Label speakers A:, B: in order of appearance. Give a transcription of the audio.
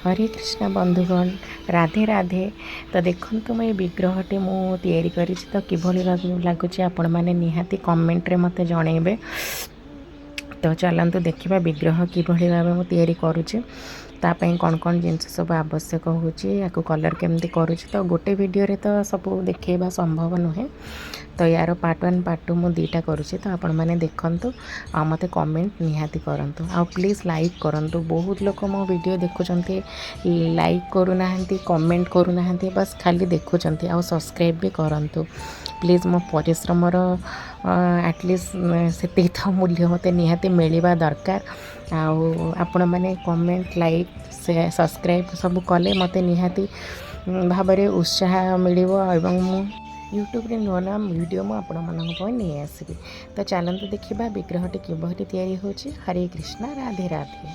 A: हरे कृष्ण बंधुगण राधे राधे। तो देखो मैं विग्रहटे मुझे करी तो किभली लगुच आपण मैंने निहाती कमेंट्रे मत जनइबे। तो चलतु देखा विग्रह किभली भाव मुझे करुचे तापाई कौन कौन जिनस सब आवश्यक होची कलर केमती करुचे। तो गोटे वीडियो रे तो सब देखा संभव नुहे। तो यार पार्ट 1 पार्ट 2 मुझे दुईटा करुचे। तो आपण मैंने देखंतु आ मते कमेंट निहाती करंतु आ प्लीज़ लाइक करंतु। बहुत लोग मो वीडियो देखुचंती लाइक करूना कमेंट करूना बस खाली देखुचंती आ सब्सक्राइब भी करंतु प्लीज़। मो परिश्रमर एटलिस्ट से तो मूल्य मते निहाती मिलवा दरकार। आपण मैंने कमेंट लाइक से सब्सक्राइब सब कले मते निहाती भाव में उत्साह मिलिबो एवं मु यूट्यूब रे नुआ नुआ वीडियो मु आपण मानक नहीं आसबि। तो चलते देखा विग्रहटी किभली तैयारी होची। हरे कृष्णा राधे राधे।